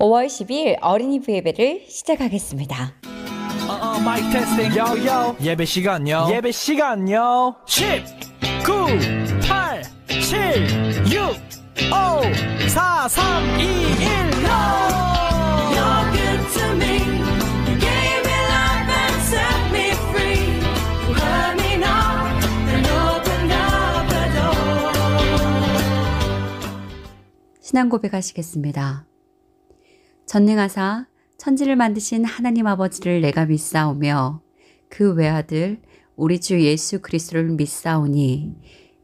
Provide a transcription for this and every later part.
5월 10일 어린이부 예배를 시작하겠습니다. 마이크 테스팅 요요 예배 시간요 10 9 8 7 6 5 4 3 2 1 You're good to me. You gave me life and set me free. You heard me knock and opened up the door. 신앙 고백하시겠습니다. 전능하사 천지를 만드신 하나님 아버지를 내가 믿사오며 그 외아들 우리 주 예수 그리스도를 믿사오니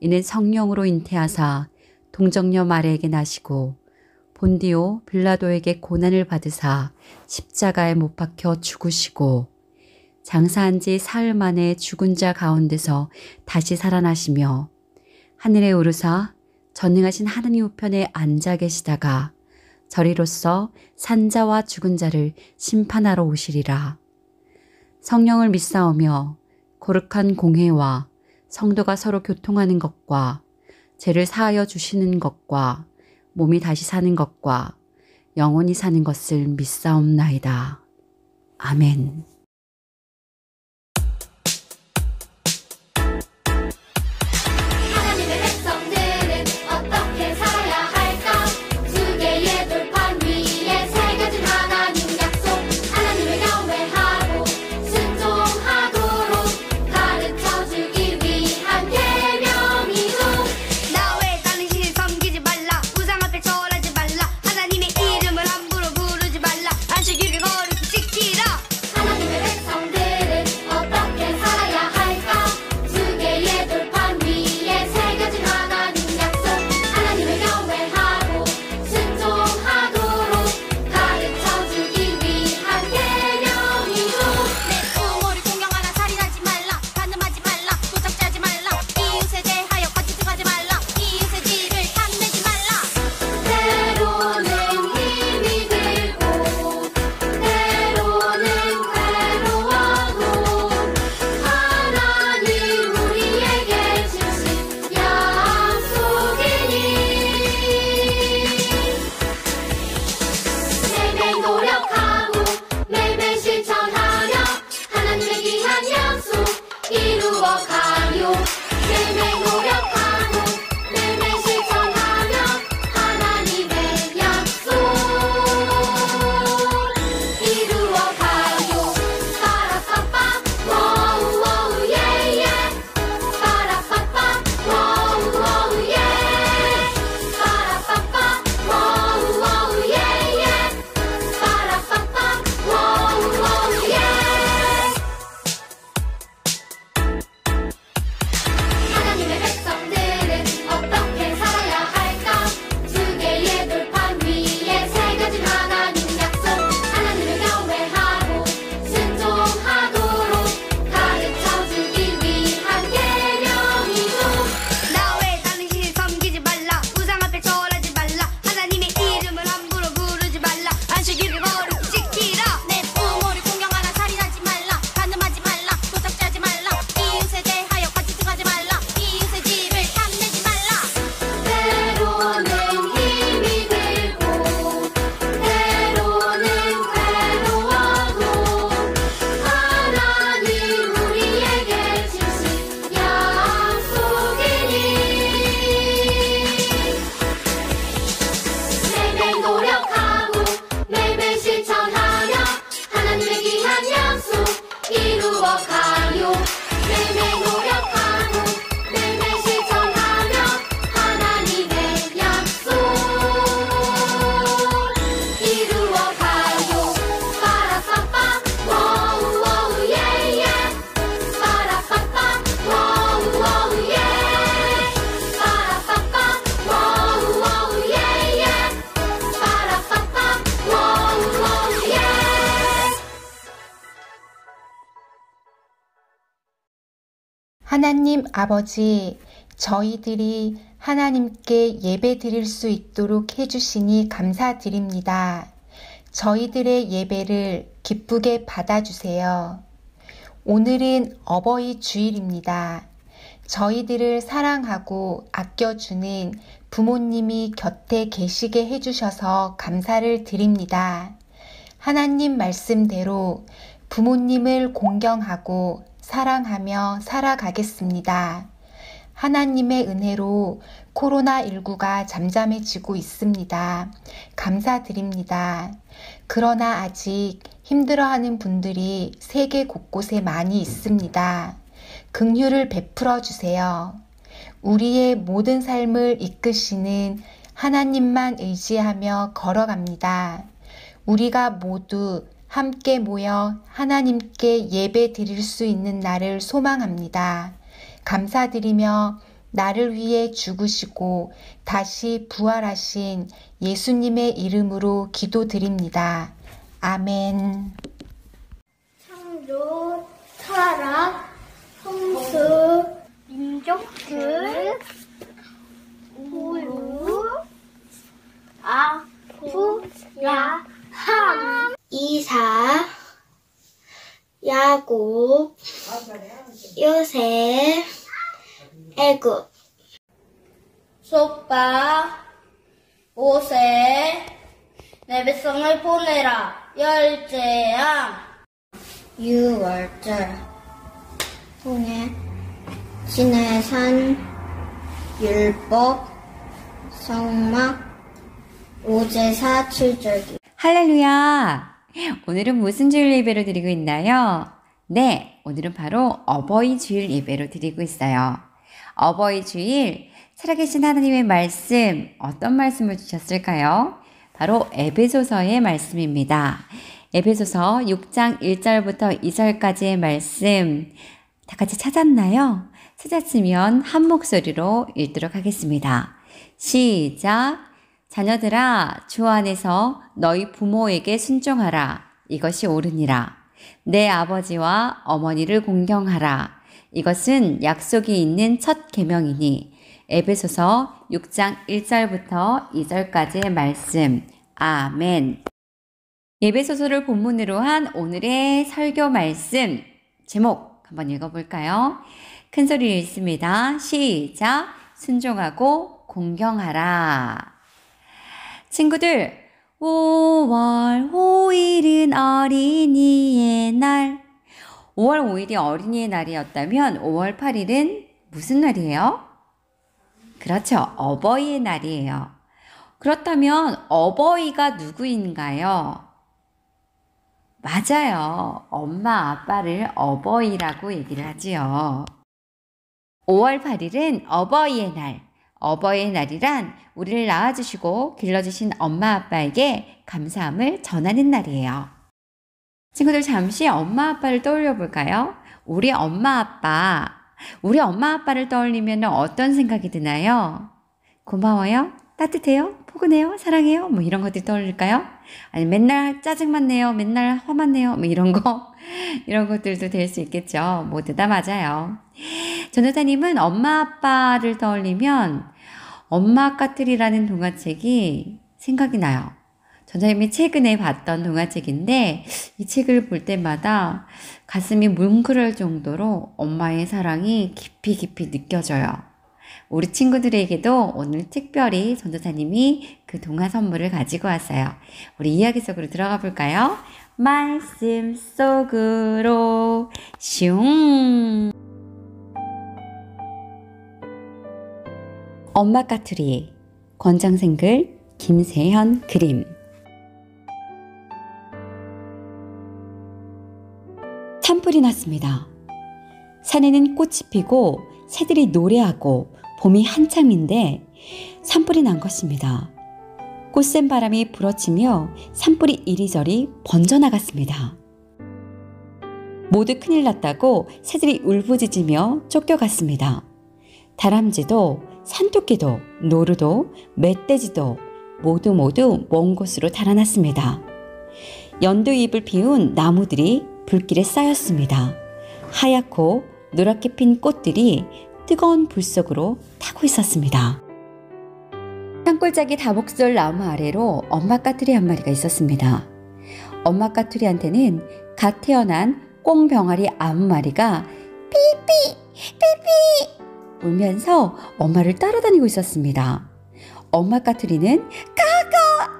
이는 성령으로 잉태하사 동정녀 마리아에게 나시고 본디오 빌라도에게 고난을 받으사 십자가에 못 박혀 죽으시고 장사한 지 사흘 만에 죽은 자 가운데서 다시 살아나시며 하늘에 오르사 전능하신 하나님 우편에 앉아 계시다가 저리로서 산자와 죽은 자를 심판하러 오시리라. 성령을 믿사오며 거룩한 공회와 성도가 서로 교통하는 것과 죄를 사하여 주시는 것과 몸이 다시 사는 것과 영원히 사는 것을 믿사옵나이다. 아멘. 하나님 아버지, 저희들이 하나님께 예배 드릴 수 있도록 해주시니 감사드립니다. 저희들의 예배를 기쁘게 받아주세요. 오늘은 어버이 주일입니다. 저희들을 사랑하고 아껴주는 부모님이 곁에 계시게 해주셔서 감사를 드립니다. 하나님 말씀대로 부모님을 공경하고 사랑하며 살아가겠습니다. 하나님의 은혜로 코로나19가 잠잠해지고 있습니다. 감사드립니다. 그러나 아직 힘들어하는 분들이 세계 곳곳에 많이 있습니다. 긍휼을 베풀어 주세요. 우리의 모든 삶을 이끄시는 하나님만 의지하며 걸어갑니다. 우리가 모두 함께 모여 하나님께 예배 드릴 수 있는 날을 소망합니다. 감사드리며 나를 위해 죽으시고 다시 부활하신 예수님의 이름으로 기도드립니다. 아멘. 창조, 타락, 성수, 민족들, 우유, 아프야함, 이삭, 야곱, 요셉, 애굽, 속박, 모세, 내 백성을 보내라, 열재앙, 유월절, 홍해, 진해산, 율법, 성막, 오제사, 칠절기. 할렐루야! 오늘은 무슨 주일 예배로 드리고 있나요? 네, 오늘은 바로 어버이 주일 예배로 드리고 있어요. 어버이 주일, 살아계신 하나님의 말씀, 어떤 말씀을 주셨을까요? 바로 에베소서의 말씀입니다. 에베소서 6장 1절부터 2절까지의 말씀, 다 같이 찾았나요? 찾았으면 한 목소리로 읽도록 하겠습니다. 시작! 자녀들아, 주 안에서 너희 부모에게 순종하라. 이것이 옳으니라. 내 아버지와 어머니를 공경하라. 이것은 약속이 있는 첫 계명이니. 에베소서 6장 1절부터 2절까지의 말씀. 아멘. 에베소서를 본문으로 한 오늘의 설교 말씀. 제목 한번 읽어볼까요? 큰 소리로 읽습니다. 시작! 순종하고 공경하라. 친구들, 5월 5일은 어린이의 날. 5월 5일이 어린이의 날이었다면 5월 8일은 무슨 날이에요? 그렇죠. 어버이의 날이에요. 그렇다면 어버이가 누구인가요? 맞아요. 엄마, 아빠를 어버이라고 얘기를 하지요. 5월 8일은 어버이의 날. 어버이의 날이란 우리를 낳아주시고 길러주신 엄마 아빠에게 감사함을 전하는 날이에요. 친구들 잠시 엄마 아빠를 떠올려 볼까요? 우리 엄마 아빠를 떠올리면 어떤 생각이 드나요? 고마워요? 따뜻해요? 포근해요? 사랑해요? 뭐 이런 것들이 떠올릴까요? 아니 맨날 짜증만 내요? 맨날 화만 내요? 뭐 이런 것들도 될 수 있겠죠. 모두 다 맞아요. 전도사님은 엄마 아빠를 떠올리면 엄마 까투리라는 동화책이 생각이 나요. 전도사님이 최근에 봤던 동화책인데 이 책을 볼 때마다 가슴이 뭉클할 정도로 엄마의 사랑이 깊이 느껴져요. 우리 친구들에게도 오늘 특별히 전도사님이 그 동화 선물을 가지고 왔어요. 우리 이야기 속으로 들어가 볼까요? 말씀 속으로 슝. 엄마 까투리, 권장생글, 김세현 그림. 산불이 났습니다. 산에는 꽃이 피고 새들이 노래하고 봄이 한창인데 산불이 난 것입니다. 꽃샘 바람이 불어치며 산불이 이리저리 번져나갔습니다. 모두 큰일 났다고 새들이 울부짖으며 쫓겨갔습니다. 다람쥐도 산토끼도 노루도 멧돼지도 모두 먼 곳으로 달아났습니다. 연두잎을 피운 나무들이 불길에 쌓였습니다. 하얗고 노랗게 핀 꽃들이 뜨거운 불 속으로 타고 있었습니다. 산골짜기 다목솔 나무 아래로 엄마 까투리 한 마리가 있었습니다. 엄마 까투리한테는 갓 태어난 꽁병아리 9마리가 삐삐 울면서 엄마를 따라다니고 있었습니다. 엄마 까투리는 가가!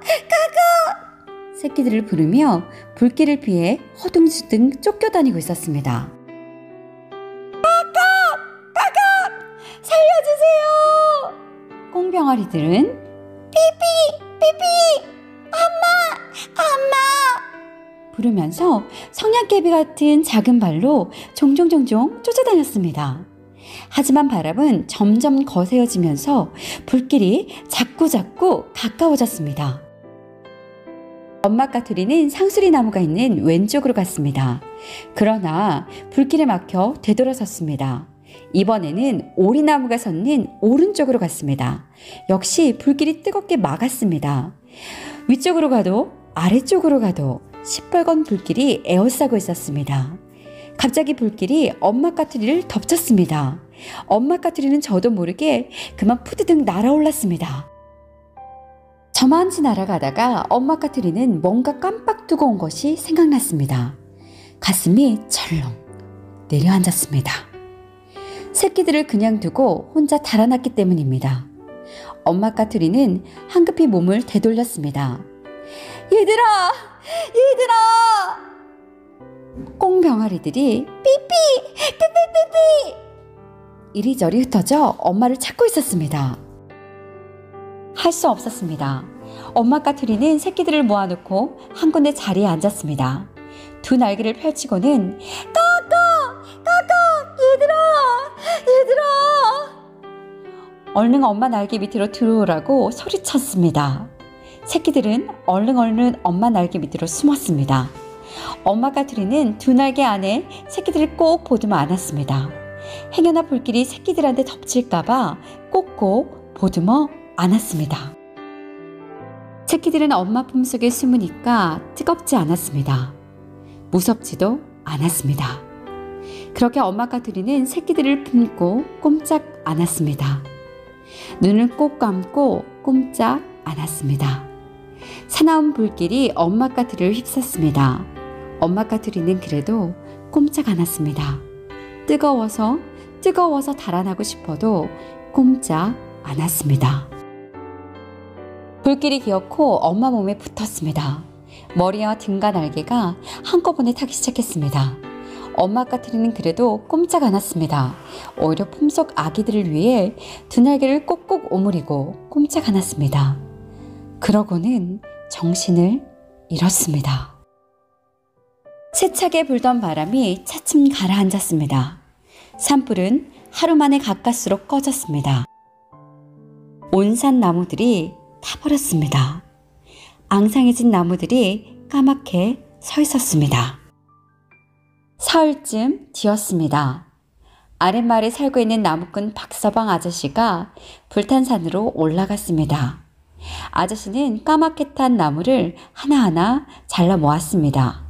새끼들을 부르며 불길을 피해 허둥지둥 쫓겨다니고 있었습니다. 살려주세요! 꽁병아리들은 삐삐! 엄마! 부르면서 성냥개비 같은 작은 발로 종종 쫓아다녔습니다. 하지만 바람은 점점 거세어지면서 불길이 자꾸 가까워졌습니다. 엄마 까투리는 상수리 나무가 있는 왼쪽으로 갔습니다. 그러나 불길에 막혀 되돌아섰습니다. 이번에는 오리나무가 섰는 오른쪽으로 갔습니다. 역시 불길이 뜨겁게 막았습니다. 위쪽으로 가도 아래쪽으로 가도 시뻘건 불길이 에워싸고 있었습니다. 갑자기 불길이 엄마 까투리를 덮쳤습니다. 엄마 까투리는 저도 모르게 그만 푸드득 날아올랐습니다. 저만치 날아가다가 엄마 까투리는 뭔가 깜빡 두고 온 것이 생각났습니다. 가슴이 철렁 내려앉았습니다. 새끼들을 그냥 두고 혼자 달아났기 때문입니다. 엄마 까투리는 황급히 몸을 되돌렸습니다. 얘들아! 꽁병아리들이 삐삐! 이리저리 흩어져 엄마를 찾고 있었습니다. 할 수 없었습니다. 엄마 까투리는 새끼들을 모아놓고 한 군데 자리에 앉았습니다. 두 날개를 펼치고는 얘들아! 얼른 엄마 날개 밑으로 들어오라고 소리쳤습니다. 새끼들은 얼른 엄마 날개 밑으로 숨었습니다. 엄마 까투리는 두 날개 안에 새끼들을 꼭 보듬어 안았습니다. 행여나 불길이 새끼들한테 덮칠까봐 꼭꼭 보듬어 안았습니다. 새끼들은 엄마 품속에 숨으니까 뜨겁지 않았습니다. 무섭지도 않았습니다. 그렇게 엄마 까투리는 새끼들을 품고 꼼짝 않았습니다. 눈을 꼭 감고 꼼짝 않았습니다. 사나운 불길이 엄마 까투리를 휩쌌습니다. 엄마 까투리는 그래도 꼼짝 않았습니다. 뜨거워서 달아나고 싶어도 꼼짝 않았습니다. 불길이 기어코 엄마 몸에 붙었습니다. 머리와 등과 날개가 한꺼번에 타기 시작했습니다. 엄마 까투리는 그래도 꼼짝 않았습니다. 오히려 품속 아기들을 위해 두 날개를 꼭꼭 오므리고 꼼짝 않았습니다. 그러고는 정신을 잃었습니다. 세차게 불던 바람이 차츰 가라앉았습니다. 산불은 하루 만에 가까스로 꺼졌습니다. 온 산 나무들이 타버렸습니다. 앙상해진 나무들이 까맣게 서 있었습니다. 사흘쯤 뒤였습니다. 아랫마을에 살고 있는 나무꾼 박서방 아저씨가 불탄 산으로 올라갔습니다. 아저씨는 까맣게 탄 나무를 하나하나 잘라 모았습니다.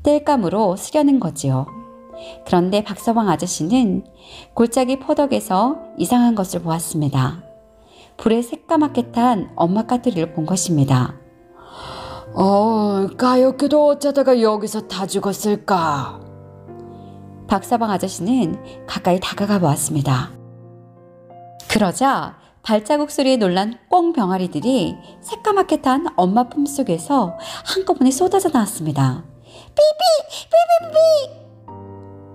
땔감으로 쓰려는 거지요. 그런데 박서방 아저씨는 골짜기 포덕에서 이상한 것을 보았습니다. 불에 새까맣게 탄 엄마 까투리를 본 것입니다. 까였게도 어쩌다가 여기서 다 죽었을까? 박서방 아저씨는 가까이 다가가 보았습니다. 그러자 발자국 소리에 놀란 꽁병아리들이 새까맣게 탄 엄마 품속에서 한꺼번에 쏟아져 나왔습니다. 삐삐!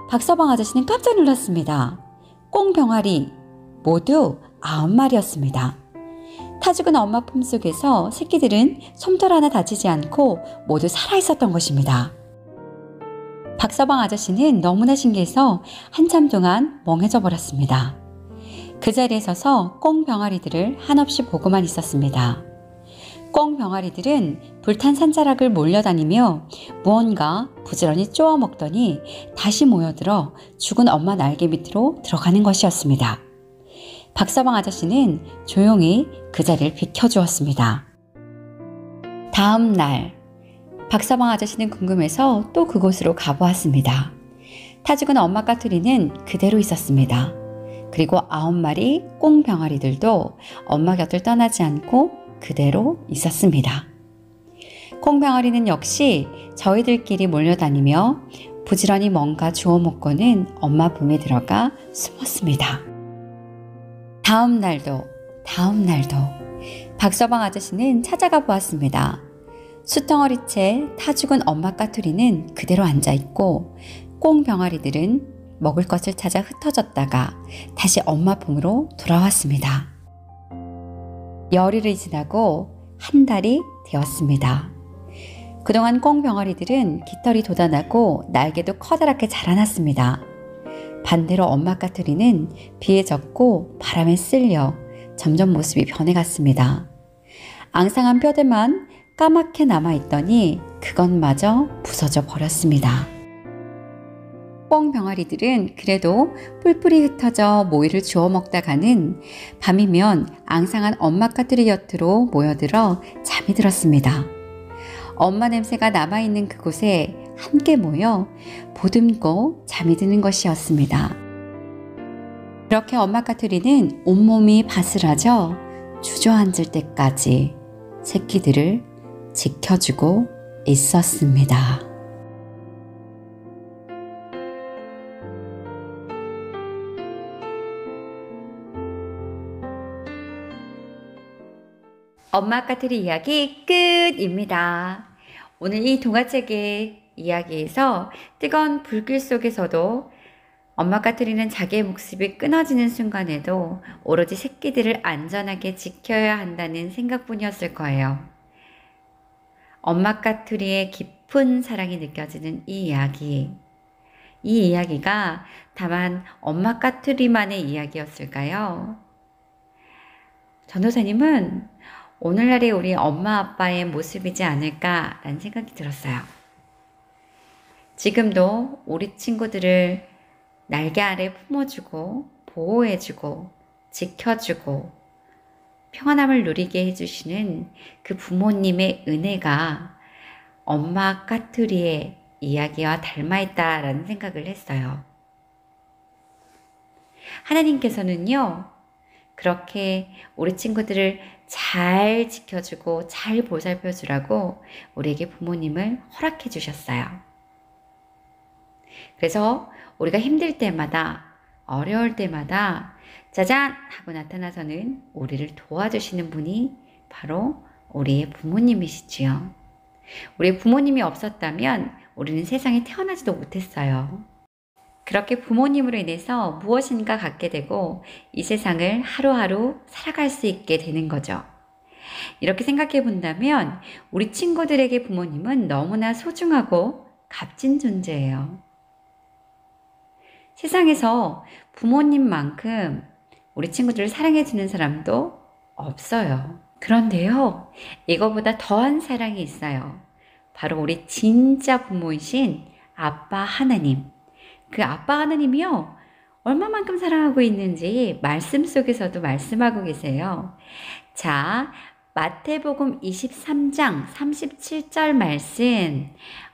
박서방 아저씨는 깜짝 놀랐습니다. 꽁병아리 모두 9마리였습니다. 타 죽은 엄마 품속에서 새끼들은 솜털 하나 다치지 않고 모두 살아있었던 것입니다. 박서방 아저씨는 너무나 신기해서 한참 동안 멍해져 버렸습니다. 그 자리에 서서 꽁병아리들을 한없이 보고만 있었습니다. 꽁병아리들은 불탄 산자락을 몰려다니며 무언가 부지런히 쪼아 먹더니 다시 모여들어 죽은 엄마 날개 밑으로 들어가는 것이었습니다. 박서방 아저씨는 조용히 그 자리를 비켜주었습니다. 다음 날 박서방 아저씨는 궁금해서 또 그곳으로 가보았습니다. 타 죽은 엄마 까투리는 그대로 있었습니다. 그리고 9마리 꽁병아리들도 엄마 곁을 떠나지 않고 그대로 있었습니다. 꽁병아리는 역시 저희들끼리 몰려다니며 부지런히 뭔가 주워 먹고는 엄마 품에 들어가 숨었습니다. 다음 날도 박서방 아저씨는 찾아가 보았습니다. 수덩어리 채 타 죽은 엄마 까투리는 그대로 앉아있고 꽁병아리들은 먹을 것을 찾아 흩어졌다가 다시 엄마 품으로 돌아왔습니다. 열흘이 지나고 한 달이 되었습니다. 그동안 꽁병아리들은 깃털이 돋아나고 날개도 커다랗게 자라났습니다. 반대로 엄마 까투리는 비에 젖고 바람에 쓸려 점점 모습이 변해갔습니다. 앙상한 뼈대만 까맣게 남아있더니 그것마저 부서져 버렸습니다. 꽁병아리들은 그래도 뿔뿔이 흩어져 모이를 주워 먹다가는 밤이면 앙상한 엄마 까투리 곁으로 모여들어 잠이 들었습니다. 엄마 냄새가 남아있는 그곳에 함께 모여 보듬고 잠이 드는 것이었습니다. 그렇게 엄마 까투리는 온몸이 바스라져 주저앉을 때까지 새끼들을 지켜주고 있었습니다. 엄마 까투리 이야기 끝입니다. 오늘 이 동화책의 이야기에서 뜨거운 불길 속에서도 엄마 까투리는 자기의 목숨이 끊어지는 순간에도 오로지 새끼들을 안전하게 지켜야 한다는 생각뿐이었을 거예요. 엄마 까투리의 깊은 사랑이 느껴지는 이 이야기가 다만 엄마 까투리만의 이야기였을까요? 전도사님은 오늘날의 우리 엄마 아빠의 모습이지 않을까라는 생각이 들었어요. 지금도 우리 친구들을 날개 아래 품어주고 보호해주고 지켜주고 평안함을 누리게 해주시는 그 부모님의 은혜가 엄마 까투리의 이야기와 닮아있다라는 생각을 했어요. 하나님께서는요, 그렇게 우리 친구들을 잘 지켜주고 잘 보살펴주라고 우리에게 부모님을 허락해 주셨어요. 그래서 우리가 힘들 때마다 어려울 때마다 짜잔 하고 나타나서는 우리를 도와주시는 분이 바로 우리의 부모님이시지요. 우리의 부모님이 없었다면 우리는 세상에 태어나지도 못했어요. 그렇게 부모님으로 인해서 무엇인가 갖게 되고 이 세상을 하루하루 살아갈 수 있게 되는 거죠. 이렇게 생각해 본다면 우리 친구들에게 부모님은 너무나 소중하고 값진 존재예요. 세상에서 부모님만큼 우리 친구들을 사랑해주는 사람도 없어요. 그런데요, 이거보다 더한 사랑이 있어요. 바로 우리 진짜 부모이신 아빠 하나님. 그 아빠 하나님이요, 얼마만큼 사랑하고 있는지 말씀 속에서도 말씀하고 계세요. 자, 마태복음 23장 37절 말씀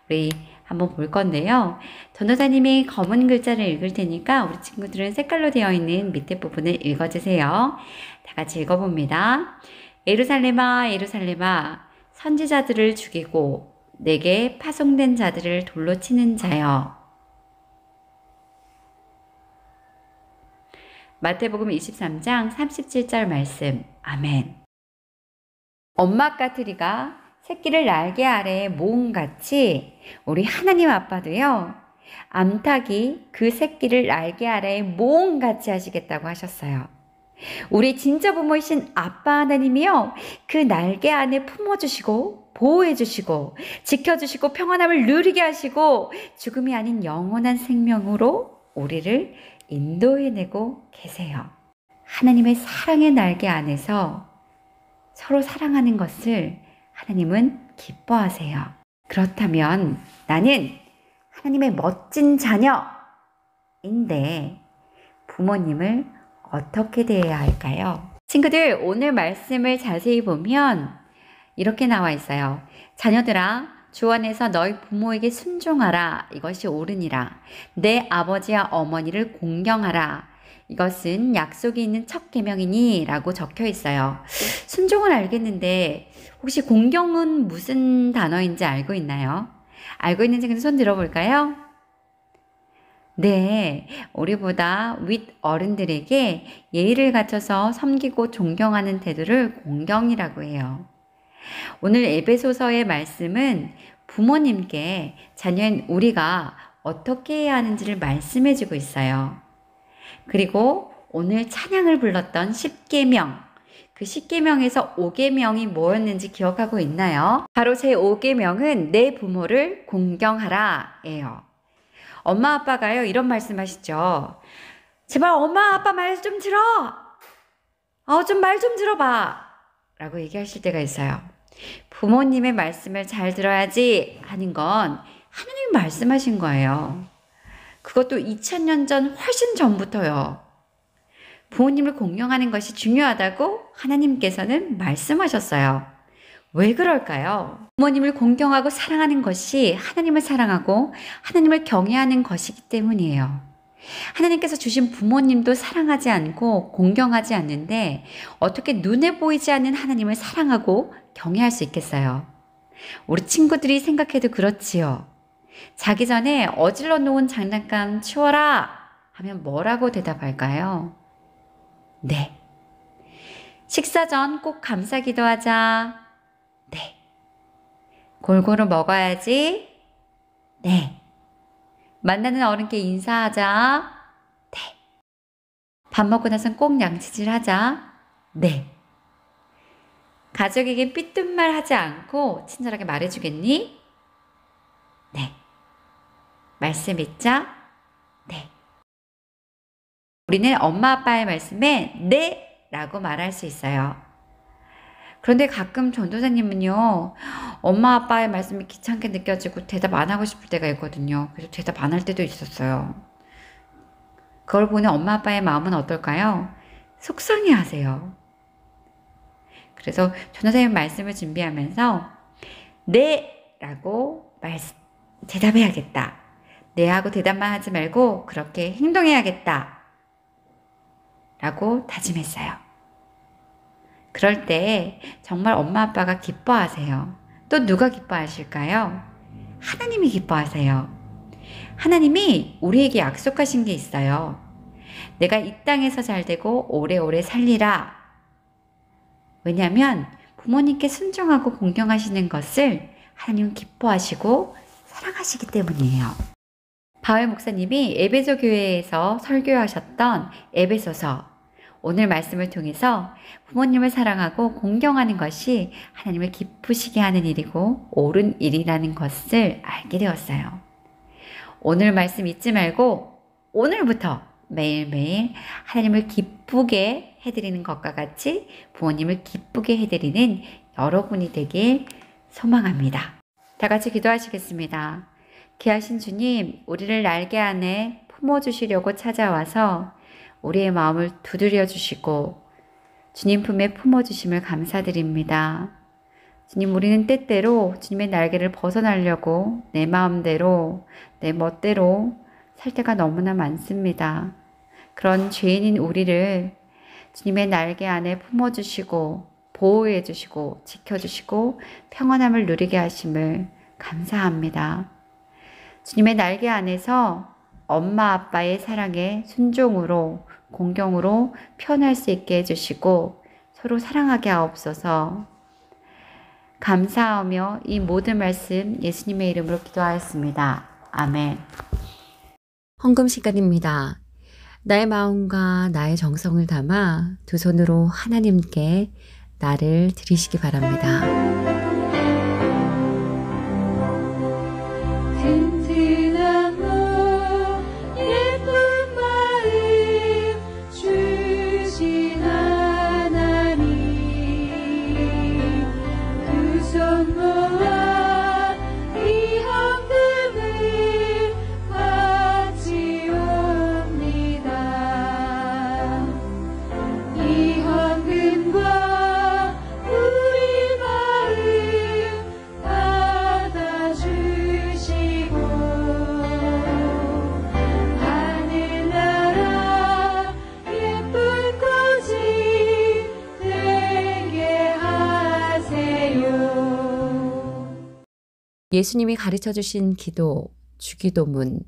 우리 한번 볼 건데요. 전도사님이 검은 글자를 읽을 테니까 우리 친구들은 색깔로 되어 있는 밑에 부분을 읽어주세요. 다 같이 읽어봅니다. 예루살렘아 예루살렘아 선지자들을 죽이고 내게 파송된 자들을 돌로 치는 자여. 마태복음 23장 37절 말씀. 아멘. 엄마 까투리가 새끼를 날개 아래에 모음같이 우리 하나님 아빠도요, 암탉이 그 새끼를 날개 아래에 모음같이 하시겠다고 하셨어요. 우리 진짜 부모이신 아빠 하나님이요, 그 날개 안에 품어주시고 보호해주시고 지켜주시고 평안함을 누리게 하시고 죽음이 아닌 영원한 생명으로 우리를 인도해내고 계세요. 하나님의 사랑의 날개 안에서 서로 사랑하는 것을 하나님은 기뻐하세요. 그렇다면 나는 하나님의 멋진 자녀인데 부모님을 어떻게 대해야 할까요? 친구들, 오늘 말씀을 자세히 보면 이렇게 나와 있어요. 자녀들아, 주 안에서 너희 부모에게 순종하라. 이것이 옳으니라. 내 아버지와 어머니를 공경하라. 이것은 약속이 있는 첫 계명이니 라고 적혀 있어요. 순종은 알겠는데 혹시 공경은 무슨 단어인지 알고 있나요? 알고 있는 친구들 손 들어볼까요? 네, 우리보다 윗 어른들에게 예의를 갖춰서 섬기고 존경하는 태도를 공경이라고 해요. 오늘 에베소서의 말씀은 부모님께 자녀인 우리가 어떻게 해야 하는지를 말씀해 주고 있어요. 그리고 오늘 찬양을 불렀던 10계명, 그 10계명에서 5계명이 뭐였는지 기억하고 있나요? 바로 제 5계명은 내 부모를 공경하라 예요. 엄마 아빠가요 이런 말씀하시죠. 제발 엄마 아빠 말 좀 들어. 좀 말 좀 들어봐 라고 얘기하실 때가 있어요. 부모님의 말씀을 잘 들어야지 하는 건 하나님 말씀하신 거예요. 그것도 2000년 전 훨씬 전부터요. 부모님을 공경하는 것이 중요하다고 하나님께서는 말씀하셨어요. 왜 그럴까요? 부모님을 공경하고 사랑하는 것이 하나님을 사랑하고 하나님을 경외하는 것이기 때문이에요. 하나님께서 주신 부모님도 사랑하지 않고 공경하지 않는데 어떻게 눈에 보이지 않는 하나님을 사랑하고 경외할 수 있겠어요? 우리 친구들이 생각해도 그렇지요. 자기 전에 어질러 놓은 장난감 치워라 하면 뭐라고 대답할까요? 네. 식사 전 꼭 감사 기도하자. 네. 골고루 먹어야지. 네. 만나는 어른께 인사하자. 네. 밥 먹고 나선 꼭 양치질 하자. 네. 가족에게 삐뚤 말 하지 않고 친절하게 말해주겠니? 네. 말씀 있자? 네. 우리는 엄마 아빠의 말씀에 네 라고 말할 수 있어요. 그런데 가끔 전도사님은요, 엄마 아빠의 말씀이 귀찮게 느껴지고 대답 안 하고 싶을 때가 있거든요. 그래서 대답 안 할 때도 있었어요. 그걸 보는 엄마 아빠의 마음은 어떨까요? 속상해 하세요. 그래서 전도사님 말씀을 준비하면서 네 라고 대답해야겠다. 네 하고 대답만 하지 말고 그렇게 행동해야겠다 라고 다짐했어요. 그럴 때 정말 엄마 아빠가 기뻐하세요. 또 누가 기뻐하실까요? 하나님이 기뻐하세요. 하나님이 우리에게 약속하신 게 있어요. 내가 이 땅에서 잘되고 오래오래 살리라. 왜냐하면 부모님께 순종하고 공경하시는 것을 하나님은 기뻐하시고 사랑하시기 때문이에요. 바울 목사님이 에베소 교회에서 설교하셨던 에베소서, 오늘 말씀을 통해서 부모님을 사랑하고 공경하는 것이 하나님을 기쁘시게 하는 일이고 옳은 일이라는 것을 알게 되었어요. 오늘 말씀 잊지 말고 오늘부터 매일매일 하나님을 기쁘게 해드리는 것과 같이 부모님을 기쁘게 해드리는 여러분이 되길 소망합니다. 다 같이 기도하시겠습니다. 귀하신 주님, 우리를 날개 안에 품어주시려고 찾아와서 우리의 마음을 두드려 주시고 주님 품에 품어주심을 감사드립니다. 주님, 우리는 때때로 주님의 날개를 벗어나려고 내 마음대로, 내 멋대로 살 때가 너무나 많습니다. 그런 죄인인 우리를 주님의 날개 안에 품어주시고 보호해 주시고 지켜주시고 평안함을 누리게 하심을 감사합니다. 주님의 날개 안에서 엄마 아빠의 사랑에 순종으로 공경으로 표현할 수 있게 해주시고 서로 사랑하게 하옵소서. 감사하며 이 모든 말씀 예수님의 이름으로 기도하였습니다. 아멘. 헌금 시간입니다. 나의 마음과 나의 정성을 담아 두 손으로 하나님께 나를 드리시기 바랍니다. 튼튼한 몸 예쁜 마음 주신 하나님 그 손 모아 이 헌금을 바치옵니다. 이 헌금과 우리 마음 받아주시고 하늘나라 예쁜 꽃이 되게 하세요. 예수님이 가르쳐 주신 기도, 주기도문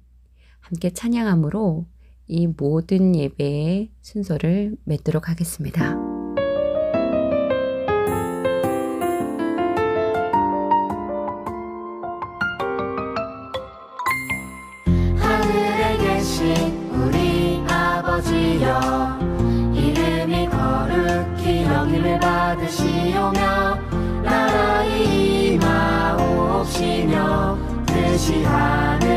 함께 찬양함으로 이 모든 예배의 순서를 맺도록 하겠습니다. 하늘에 계신 우리 아버지여, 이름이 거룩히 여김을 받으시오며 나라의 임하옵시며 뜻이 하늘